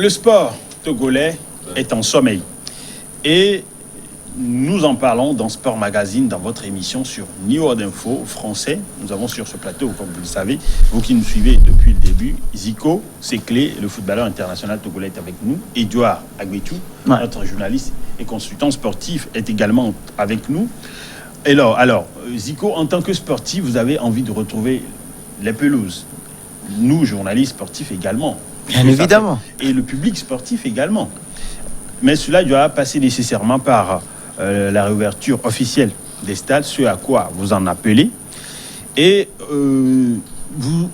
le sport togolais est en sommeil. Et nous en parlons dans Sport Magazine, dans votre émission sur New World Info français. Nous avons sur ce plateau, comme vous le savez, vous qui nous suivez depuis le début, Zico Sekle, le footballeur international togolais, est avec nous. Edouard Agbetou, notre journaliste et consultant sportif, est également avec nous. Et alors, Zico, en tant que sportif, vous avez envie de retrouver les pelouses. Nous, journalistes sportifs également. Bien évidemment. Et le public sportif également. Mais cela doit passer nécessairement par la réouverture officielle des stades, ce à quoi vous en appelez. Et vous,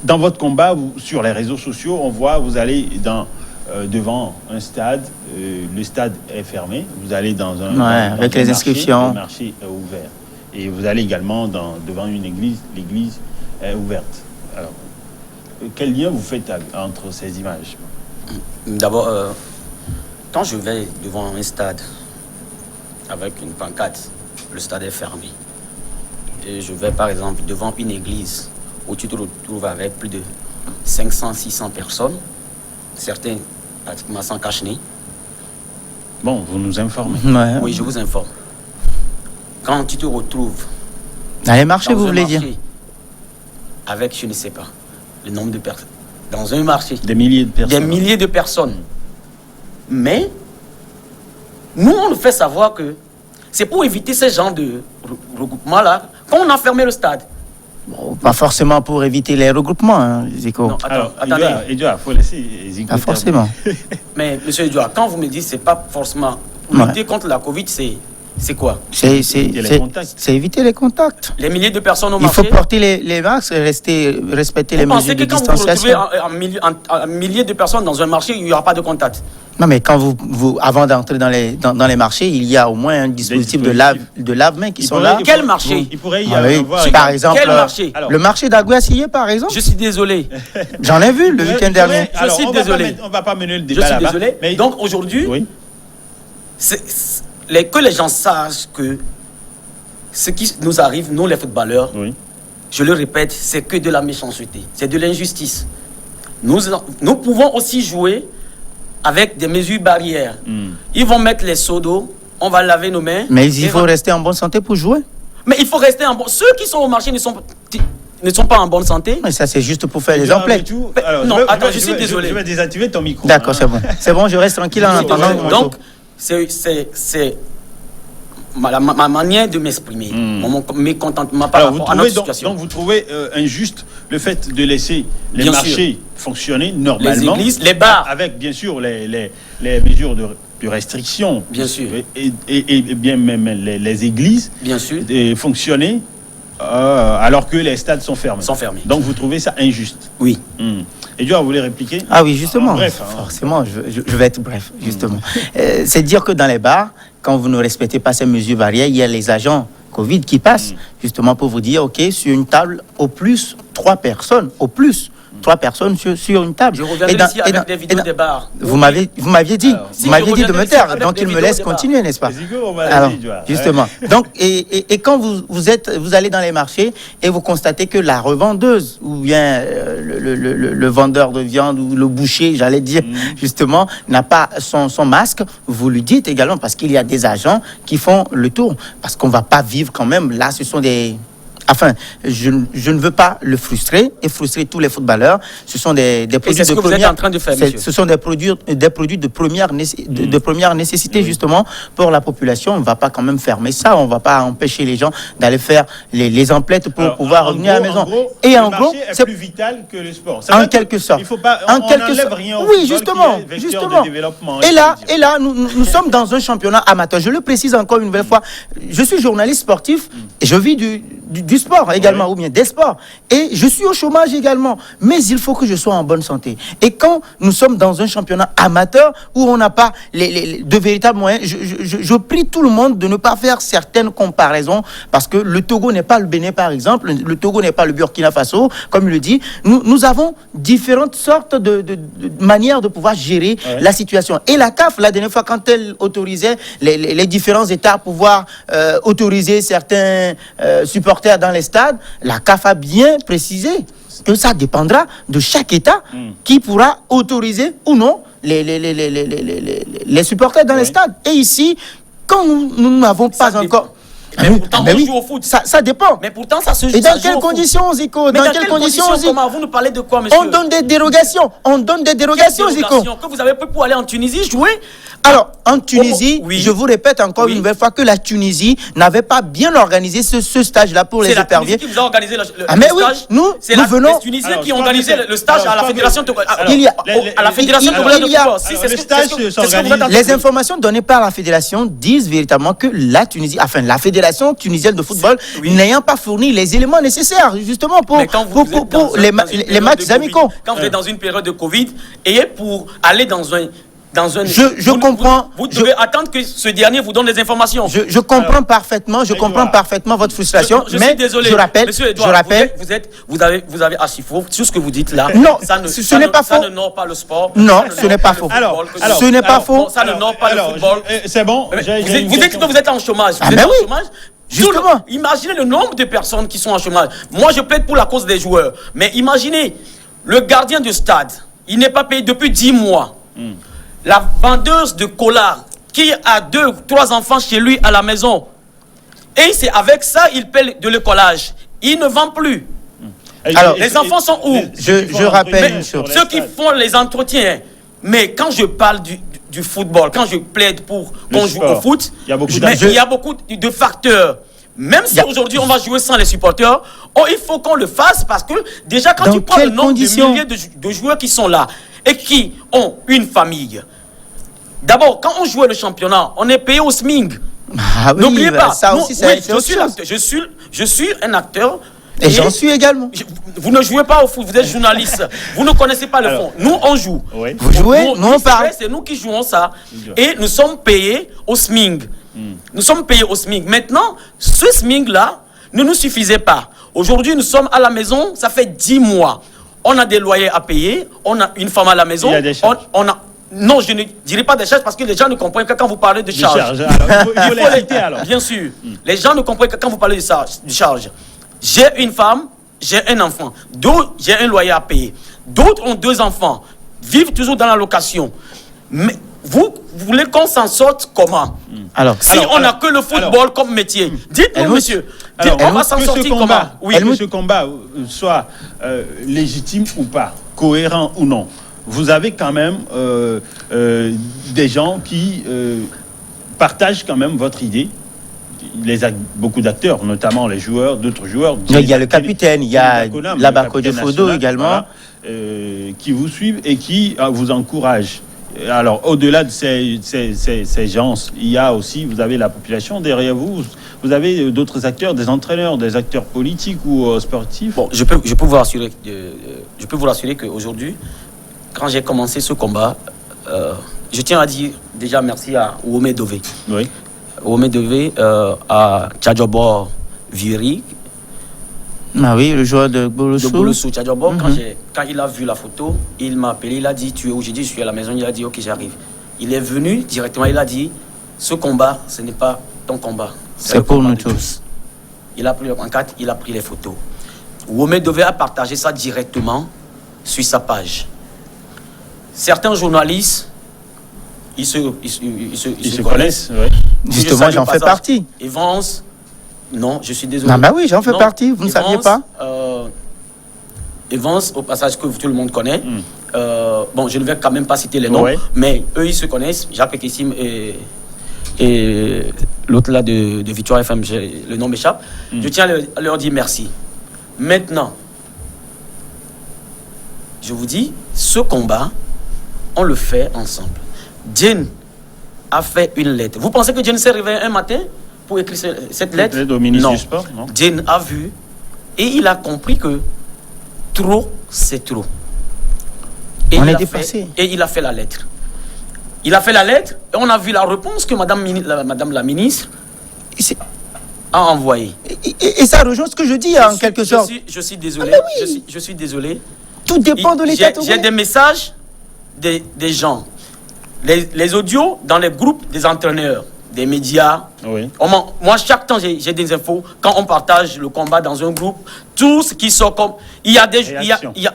dans votre combat, sur les réseaux sociaux, on voit, vous allez devant un stade, le stade est fermé, vous allez dans un... avec les inscriptions. Le marché est ouvert. Et vous allez également devant une église, l'église est ouverte. Alors, quel lien vous faites entre ces images? D'abord, quand je vais devant un stade avec une pancarte, le stade est fermé. Et je vais par exemple devant une église où tu te retrouves avec plus de 500-600 personnes, certains pratiquement sans cache-nez. Bon, vous nous informez. Ouais. Oui, je vous informe. Quand tu te retrouves dans les marchés, vous voulez dire? Avec, je ne sais pas, le nombre de personnes. Dans un marché. Des milliers de personnes. Des milliers de personnes. Mais, nous, on nous fait savoir que c'est pour éviter ce genre de regroupement-là qu'on a fermé le stade. Bon, pas forcément pour éviter les regroupements, hein, Zico. Non, attendez. Edouard, il faut laisser Zico. Pas forcément. Mais, monsieur Edouard, quand vous me dites que ce n'est pas forcément lutter contre la Covid, c'est quoi? C'est éviter les contacts. Les milliers de personnes au marché. Il faut porter les masques, respecter les mesures de distanciation. Vous pensez que quand vous retrouvez un millier de personnes dans un marché, il n'y aura pas de contact? Non, mais quand vous avant d'entrer dans les marchés, il y a au moins un dispositif de lave-mains qui sont là. Quel marché? Il pourrait y avoir... Par exemple, quel marché? Le marché d'Aguasillé, par exemple. Je suis désolé. J'en ai vu le week-end dernier. Je suis désolé. On ne va pas mener le débat là-bas. Je suis désolé. Mais donc aujourd'hui, oui. Que les gens sachent que ce qui nous arrive, nous les footballeurs, oui. Je le répète, c'est que de la méchanceté, c'est de l'injustice. Nous pouvons aussi jouer avec des mesures barrières. Ils vont mettre les seaux d'eau, on va laver nos mains. Mais il faut rester en bonne santé pour jouer. Mais il faut rester en bonne... Ceux qui sont au marché ne sont pas en bonne santé. Mais ça, c'est juste pour faire les emplettes. Non, attends, je suis désolé. Je vais désactiver ton micro. D'accord, c'est bon. C'est bon, je reste tranquille en attendant. Donc, c'est ma manière de m'exprimer, mon mécontentement par rapport à notre situation. Donc, vous trouvez injuste le fait de laisser les marchés fonctionner normalement, les églises, les bars, avec bien sûr les mesures de restriction, bien sûr, et bien même les églises, bien sûr, fonctionner alors que les stades sont fermés. Donc, vous trouvez ça injuste? Oui. Edouard, vous voulez répliquer? Ah oui, justement. Bref. Forcément, je vais être bref, justement. C'est dire que dans les bars, quand vous ne respectez pas ces mesures barrières, il y a les agents Covid qui passent, justement pour vous dire, OK, sur une table, au plus 3 personnes, au plus 3 personnes sur une table. Je reviendrai ici avec des vidéos des bars. Vous m'aviez dit, vous m'aviez dit de me taire, donc il me laisse continuer, n'est-ce pas? Alors, justement. Donc, et quand vous allez dans les marchés et vous constatez que la revendeuse ou bien le vendeur de viande ou le boucher, j'allais dire, justement, n'a pas son masque, vous lui dites également, parce qu'il y a des agents qui font le tour, parce qu'on ne va pas vivre quand même. Là, ce sont des... Enfin, je ne veux pas le frustrer et frustrer tous les footballeurs. Ce sont des produits de première. Vous êtes en train de faire, monsieur. Ce sont des produits de première nécessité justement pour la population. On ne va pas quand même fermer ça. On ne va pas empêcher les gens d'aller faire les emplettes pour pouvoir revenir à la maison. Et en gros, c'est plus vital que le sport. En quelque sorte. Il faut pas. On n'enlève rien au oui, justement. Et là, nous sommes dans un championnat amateur. Je le précise encore une nouvelle fois. Je suis journaliste sportif et je vis du sport également, ou bien des sports. Et je suis au chômage également. Mais il faut que je sois en bonne santé. Et quand nous sommes dans un championnat amateur où on n'a pas de véritables moyens, je prie tout le monde de ne pas faire certaines comparaisons parce que le Togo n'est pas le Bénin, par exemple. Le Togo n'est pas le Burkina Faso, comme il le dit. Nous avons différentes sortes de manières de pouvoir gérer la situation. Et la CAF, la dernière fois, quand elle autorisait les différents États à pouvoir autoriser certains supporters dans les stades, la CAF a bien précisé que ça dépendra de chaque État qui pourra autoriser ou non les supporters dans les stades. Et ici, quand nous n'avons pas encore... Mais pourtant, on joue au foot. Ça dépend. Mais pourtant, ça se joue. Et dans quelles conditions, Zico? Dans quelles conditions, comment vous nous parlez de quoi, monsieur? On donne des dérogations. Zico. Que vous avez pris pour aller en Tunisie jouer? Alors, en Tunisie, je vous répète encore une nouvelle fois que la Tunisie n'avait pas bien organisé ce stage-là pour les éperviers. C'est la Tunisie qui vous a organisé le stage. Mais oui, nous venons... Les Tunisiens qui ont organisé le stage à la Fédération togolaise de football. Les informations données par la Fédération disent véritablement que la Tunisie, enfin la Fédération tunisienne de football, n'ayant pas fourni les éléments nécessaires justement pour les matchs amicaux. Quand vous êtes dans une période de Covid et pour aller dans un... Je comprends. Vous devez attendre que ce dernier vous donne des informations. Je comprends parfaitement. Je comprends parfaitement votre frustration. Je suis désolé. Je rappelle. Vous avez assez faux sur ce que vous dites là. Non, ce n'est pas faux. Ça ne nord pas le sport. Non, ce n'est pas faux. Ce n'est pas faux. Ça ne nord pas le football. C'est bon. Vous dites que vous êtes en chômage. Ah ben oui. Justement. Imaginez le nombre de personnes qui sont en chômage. Moi, je plaide pour la cause des joueurs. Mais imaginez, le gardien de stade, il n'est pas payé depuis 10 mois. La vendeuse de cola qui a 2 ou 3 enfants chez lui à la maison. Et c'est avec ça il paie de l'écolage. Il ne vend plus. Alors, les enfants sont où? Je rappelle une chose. Ceux qui font les entretiens. Mais quand je parle du football, quand je plaide pour qu'on joue au foot, il y a beaucoup de facteurs. Même si aujourd'hui on va jouer sans les supporters, il faut qu'on le fasse parce que déjà quand tu prends le nombre de milliers de joueurs qui sont là et qui ont une famille. D'abord, quand on jouait le championnat, on est payé au SMIC. Ah oui, n'oubliez pas. Ça aussi, je suis un acteur. Et j'en suis également. Vous ne jouez pas au foot, vous êtes journaliste. Vous ne connaissez pas le fond. Nous, on joue. Oui. Vous jouez, nous on parle. C'est nous qui jouons ça. Et nous sommes payés au SMIC. Nous sommes payés au SMIC. Maintenant, ce SMIC-là ne nous suffisait pas. Aujourd'hui, nous sommes à la maison, ça fait 10 mois. On a des loyers à payer, on a une femme à la maison. Il y a des charges. Non, je ne dirais pas des charges parce que les gens ne comprennent que quand vous parlez de charges. Alors, il faut les citer alors. Bien sûr. Les gens ne comprennent que quand vous parlez de charges. J'ai une femme, j'ai un enfant. D'autres, j'ai un loyer à payer. D'autres ont 2 enfants, vivent toujours dans la location. Mais vous voulez qu'on s'en sorte comment? Si on n'a que le football comme métier, dites-nous, monsieur, on va s'en sortir comment? Oui, que ce combat soit légitime ou pas, cohérent ou non, vous avez quand même des gens qui partagent quand même votre idée. Beaucoup d'acteurs, notamment les joueurs, d'autres joueurs. Il y a le capitaine, il y a Labarco de Fodo également. Qui vous suivent et qui vous encouragent. Alors, au-delà de ces gens, il y a aussi, vous avez la population derrière vous. Vous avez d'autres acteurs, des entraîneurs, des acteurs politiques ou sportifs. Bon, je peux vous rassurer qu'aujourd'hui, quand j'ai commencé ce combat, je tiens à dire déjà merci à Ouomé Dové. Oui. Ouomé Dové, à Tchadjobo Viri. Ah oui, le joueur de Bolossou. De Bolossou, Tchadjobo. Quand il a vu la photo, il m'a appelé, il a dit, tu es où? J'ai dit, je suis à la maison. Il a dit, ok, j'arrive. Il est venu directement, il a dit, ce combat, ce n'est pas ton combat. C'est pour nous tous. Il a pris le pancarte, il a pris les photos. Ouomé Dové a partagé ça directement sur sa page. Certains journalistes, ils se connaissent. Oui. Justement, j'en fais partie. Evans, non, je suis désolé. Ah bah oui, j'en fais partie, vous ne saviez pas. Evans, au passage que tout le monde connaît. Bon, je ne vais quand même pas citer les noms, mais eux, ils se connaissent. Jacques Kessim et l'autre là de Victoire FM, le nom m'échappe. Je tiens à leur dire merci. Maintenant, je vous dis, ce combat, on le fait ensemble. Jen a fait une lettre. Vous pensez que Jen s'est réveillé un matin pour écrire cette lettre? Au ministre du Sport, non. Jen a vu et il a compris que trop, c'est trop. Et on est dépassé. Et il a fait la lettre. Il a fait la lettre et on a vu la réponse que madame la ministre a envoyée. Et ça rejoint ce que je dis en quelque sorte. Je suis désolé. Je suis désolé. Tout dépend de l'État. J'ai des messages des gens. Les audios dans les groupes des entraîneurs, des médias. Oui. Moi, chaque temps, j'ai des infos. Quand on partage le combat dans un groupe, tout ce qui sort comme... Il y a des...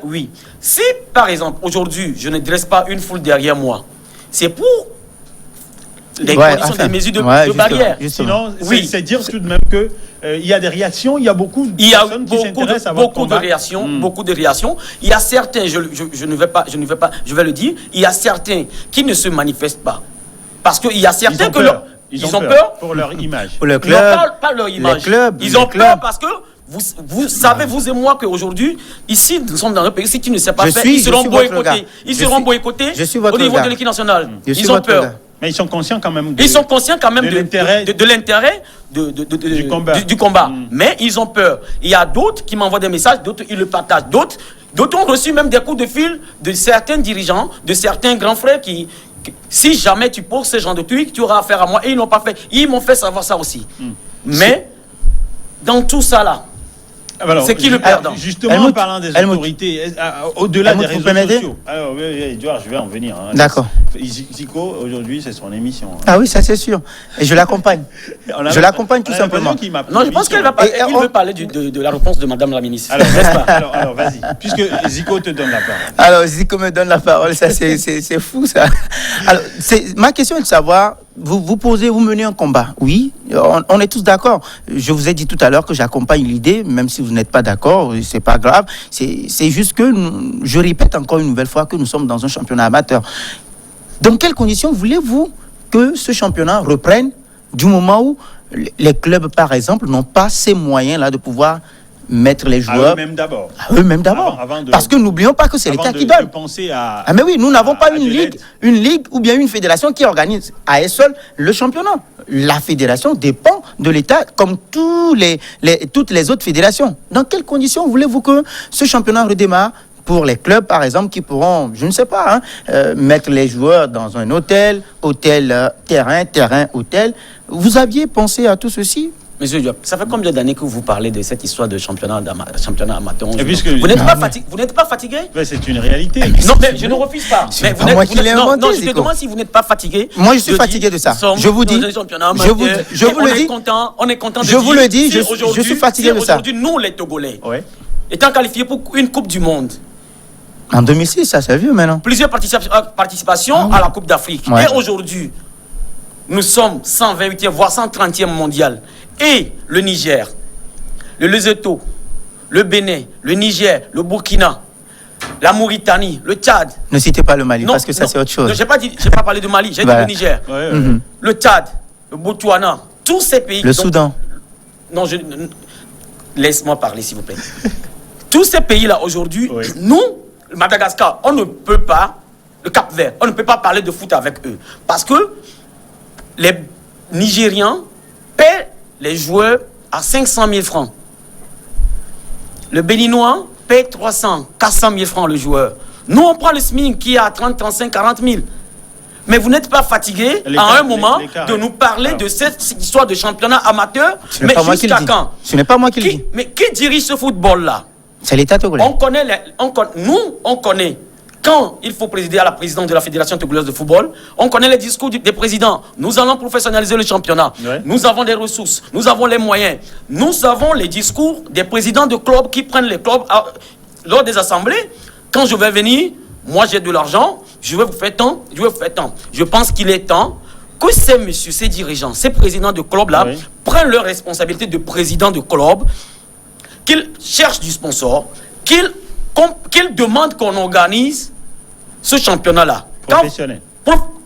oui. Si, par exemple, aujourd'hui, je ne dresse pas une foule derrière moi, c'est pour les conditions des mesures de barrière. Sinon, c'est dire tout de même que il y a des réactions, il y a beaucoup de personnes qui s'intéressent à votre combat. Beaucoup de réactions. Il y a certains, je ne vais pas, je vais le dire, il y a certains qui ne se manifestent pas. Parce qu'il y a certains ils ont peur pour leur image. Pour le club. Non, pas leur image. Ils ont peur parce que vous savez, vous et moi, qu'aujourd'hui, ici, nous sommes dans un pays, si tu ne sais pas faire, ils seront boycottés. Ils seront boycottés au niveau de l'équipe nationale. Ils ont peur. Mais ils sont conscients quand même. De l'intérêt du combat. Mais ils ont peur. Il y a d'autres qui m'envoient des messages, d'autres ils le partagent. D'autres ont reçu même des coups de fil de certains dirigeants, de certains grands frères qui si jamais tu poses ce genre de trucs, tu auras affaire à moi. Et ils n'ont pas fait. Ils m'ont fait savoir ça aussi. Mais dans tout ça là, c'est qui le perdant? Justement, en parlant des autorités, au-delà des réseaux sociaux. Alors, oui, Edouard, je vais en venir. D'accord. Zico, aujourd'hui, c'est son émission. Ah oui, ça c'est sûr. Et je l'accompagne. Je l'accompagne tout simplement. Non, je pense qu'elle va parler. Il veut parler de la réponse de Madame la ministre. Alors, vas-y. Puisque Zico te donne la parole. Alors, Zico me donne la parole. Ça, c'est fou, ça. Alors, ma question est de savoir, vous menez un combat. Oui, on est tous d'accord. Je vous ai dit tout à l'heure que j'accompagne l'idée, même si vous n'êtes pas d'accord, c'est pas grave. C'est juste que je répète encore une nouvelle fois que nous sommes dans un championnat amateur. Dans quelles conditions voulez-vous que ce championnat reprenne du moment où les clubs, par exemple, n'ont pas ces moyens-là de pouvoir mettre les joueurs... eux-mêmes d'abord. Eux-mêmes d'abord. Parce que n'oublions pas que c'est l'État qui donne. Mais oui, nous n'avons pas une ligue ou bien une fédération qui organise à elle seule le championnat. La fédération dépend de l'État comme toutes les autres fédérations. Dans quelles conditions voulez-vous que ce championnat redémarre pour les clubs, par exemple, qui pourront, je ne sais pas, mettre les joueurs dans un hôtel, terrain, hôtel. Vous aviez pensé à tout ceci? Monsieur Diop, ça fait combien d'années que vous parlez de cette histoire de championnat amateur? Vous n'êtes pas fatigué? C'est une réalité. Non, mais je ne refuse pas. C'est pas moi qui l'ai inventé. Non, je te demande si vous n'êtes pas fatigué. Moi, je suis fatigué de ça. Je vous dis. Je vous le dis. On est content de dire. Je vous le dis. Je suis fatigué de ça. Aujourd'hui, nous, les Togolais, étant qualifiés pour une Coupe du Monde. En 2006, ça c'est vieux maintenant. Plusieurs participations à la Coupe d'Afrique. Ouais. Et aujourd'hui, nous sommes 128e, voire 130e mondial. Et le Niger, le Lesotho, le Bénin, le Niger, le Burkina, la Mauritanie, le Tchad. Ne citez pas le Mali, parce que ça c'est autre chose. Je n'ai pas parlé de Mali, j'ai dit le Niger. Le Tchad, le Botswana, tous ces pays. Le Soudan. Non, laisse-moi parler s'il vous plaît. Tous ces pays-là aujourd'hui, nous, Madagascar, on ne peut pas, le Cap-Vert, on ne peut pas parler de foot avec eux. Parce que les Nigérians paient les joueurs à 500 000 francs. Le Béninois paie 300, 400 000 francs le joueur. Nous, on prend le SMIC qui est à 30, 35, 40 000. Mais vous n'êtes pas fatigué à un moment de nous parler de cette histoire de championnat amateur. Mais jusqu'à quand? Ce n'est pas moi qui le dis. Mais qui dirige ce football-là? C'est l'État togolais. On connaît quand il faut présider à la présidence de la Fédération togolaise de football, on connaît les discours des présidents. Nous allons professionnaliser le championnat. Ouais. Nous avons des ressources, nous avons les moyens. Nous avons les discours des présidents de clubs qui prennent les clubs lors des assemblées. Quand je vais venir, moi j'ai de l'argent, je vais vous faire tant, Je pense qu'il est temps que ces messieurs, ces dirigeants, ces présidents de clubs-là prennent leur responsabilité de président de club, qu'ils cherchent du sponsor, qu'ils demandent qu'on organise ce championnat-là. Professionnel.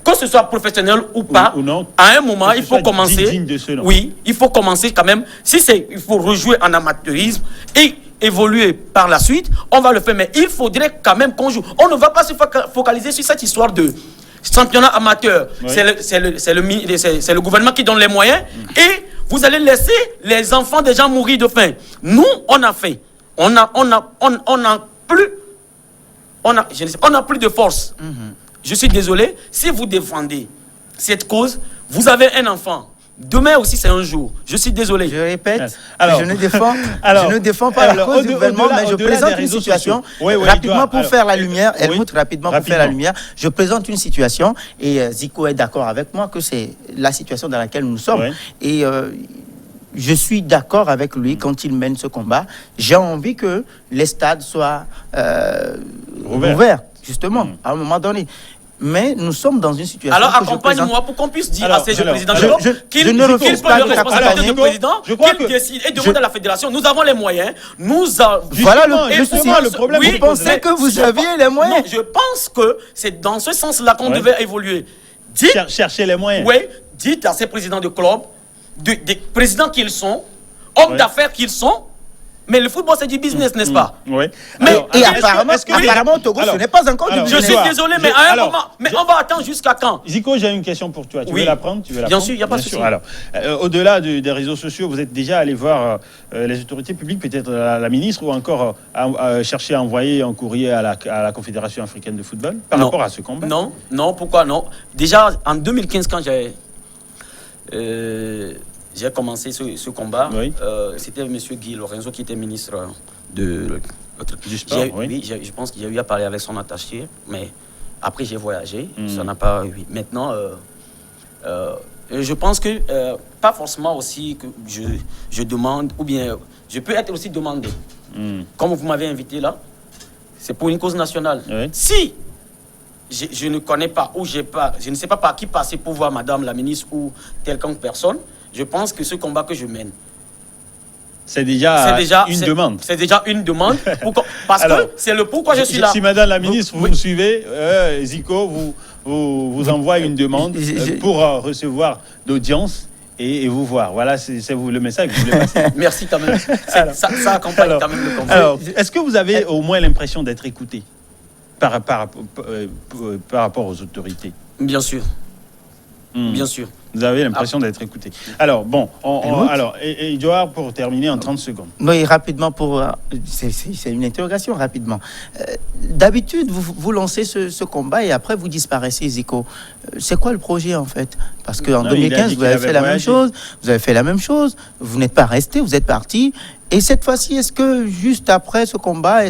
Que ce soit professionnel ou pas, ou non, à un moment, il faut commencer. Digne de ce nom. Oui, il faut commencer quand même. Il faut rejouer en amateurisme et évoluer par la suite, on va le faire. Mais il faudrait quand même qu'on joue. On ne va pas se focaliser sur cette histoire de championnat amateur. Oui. C'est le gouvernement qui donne les moyens et vous allez laisser les enfants des gens mourir de faim. Nous, on a fait. On n'a plus de force. Je suis désolé, si vous défendez cette cause, vous avez un enfant Demain aussi, c'est un jour. Je suis désolé. Je répète, Alors, je ne défends pas la cause du gouvernement, mais je présente une situation rapidement pour faire la lumière. Helmut, rapidement pour faire la lumière. Je présente une situation et Zico est d'accord avec moi que c'est la situation dans laquelle nous sommes. Et je suis d'accord avec lui quand il mène ce combat. J'ai envie que les stades soient ouverts, justement, à un moment donné. Mais nous sommes dans une situation. Alors accompagne-moi pour qu'on puisse dire à ces jeunes présidents qu'ils ne refuse pas le responsabilité du président, qu'ils décident et demandent à la fédération. Nous avons les moyens. Voilà le problème. Oui, vous pensez que vous aviez les moyens? Non, je pense que c'est dans ce sens-là qu'on devait évoluer. Chercher les moyens. Oui, dites à ces présidents de club, des présidents qu'ils sont, hommes d'affaires qu'ils sont. Mais le football, c'est du business, n'est-ce pas? Oui. Mais apparemment, au Togo, ce n'est pas encore du business. Je suis désolé, mais à un moment, mais on va attendre jusqu'à quand? Zico, j'ai une question pour toi. Tu veux la prendre? Bien sûr, il n'y a pas de souci. Alors, au-delà des réseaux sociaux, vous êtes déjà allé voir les autorités publiques, peut-être la ministre, ou encore chercher à envoyer un courrier à la Confédération africaine de football par rapport à ce combat? Non, pourquoi non? Déjà, en 2015, quand j'ai commencé ce combat. C'était M. Guy Lorenzo qui était ministre du sport. Oui, je pense qu'il y a eu à parler avec son attaché, mais après j'ai voyagé. Ça n'a pas. Maintenant, je pense que pas forcément aussi que je demande, ou bien je peux être aussi demandé. Comme vous m'avez invité là, c'est pour une cause nationale. Si je ne connais pas ou je ne sais pas par qui passer pour voir Madame la ministre ou quelconque personne. Je pense que ce combat que je mène, c'est déjà une demande. C'est déjà une demande. Parce que c'est le pourquoi je suis là. Si Madame la ministre, vous me suivez, Zico vous envoie une demande pour recevoir d'audience et vous voir. Voilà, c'est vous le message que je voulais passer. Merci quand même. Ça accompagne quand même le combat. Alors, est-ce que vous avez au moins l'impression d'être écouté par rapport aux autorités? Bien sûr. Bien sûr. Vous avez l'impression d'être écouté. Alors, bon, Edouard, pour terminer en 30 secondes. Oui, rapidement, c'est une interrogation, rapidement. D'habitude, vous lancez ce combat et après, vous disparaissez, Zico. C'est quoi le projet, en fait? Parce qu'en 2015, vous avez fait la même chose. Vous avez fait la même chose. Vous n'êtes pas resté, vous êtes parti. Et cette fois-ci, est-ce que juste après ce combat,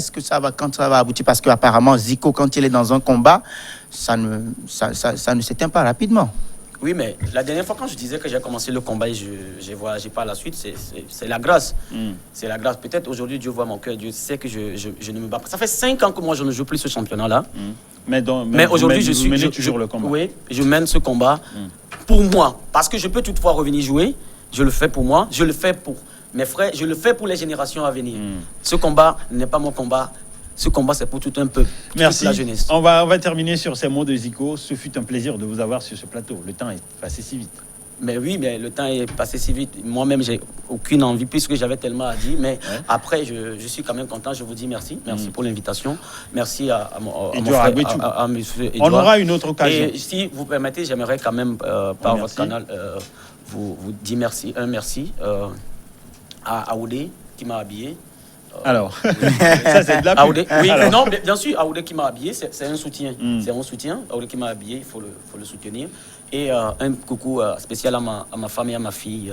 quand ça va aboutir? Parce qu'apparemment, Zico, quand il est dans un combat, ça ne s'éteint pas rapidement. Oui, mais la dernière fois, quand je disais que j'ai commencé le combat et j'ai voyagé par la suite, c'est la grâce. C'est la grâce. Peut-être aujourd'hui, Dieu voit mon cœur. Dieu sait que je ne me bats pas. Ça fait 5 ans que moi, je ne joue plus ce championnat-là. Mais aujourd'hui, je mène toujours le combat. Oui, je mène ce combat pour moi. Parce que je peux toutefois revenir jouer. Je le fais pour moi. Je le fais pour mes frères. Je le fais pour les générations à venir. Ce combat n'est pas mon combat. Ce combat, c'est pour tout un peuple. Merci. La jeunesse. On va terminer sur ces mots de Zico. Ce fut un plaisir de vous avoir sur ce plateau. Le temps est passé si vite. Mais oui, mais le temps est passé si vite. Moi-même, j'ai aucune envie puisque j'avais tellement à dire. Mais après, je suis quand même content. Je vous dis merci. Merci pour l'invitation. Merci à mon frère, à M. Edouard. On aura une autre occasion. Et si vous permettez, j'aimerais quand même, par votre canal, vous dire merci. Un merci à Aoudé qui m'a habillé. Alors, ça c'est de la pub. Oui, non, bien sûr, Aoudé qui m'a habillé, c'est un soutien. C'est un soutien. Aoudé qui m'a habillé, il faut le soutenir. Et un coucou spécial à ma femme et à ma fille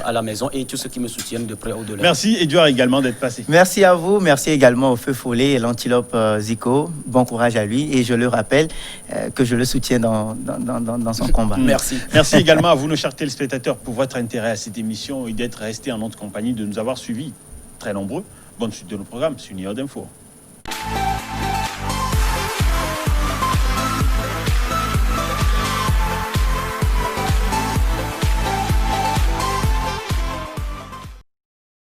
à la maison et tous ceux qui me soutiennent de près ou de loin. Merci Edouard également d'être passé. Merci à vous, merci également au Feu Follet et l'Antilope Zico. Bon courage à lui et je le rappelle que je le soutiens dans son combat. Merci. Merci également à vous, nos chers téléspectateurs, pour votre intérêt à cette émission et d'être restés en notre compagnie, de nous avoir suivis très nombreux. Bonne suite de nos programmes sur Niod Info.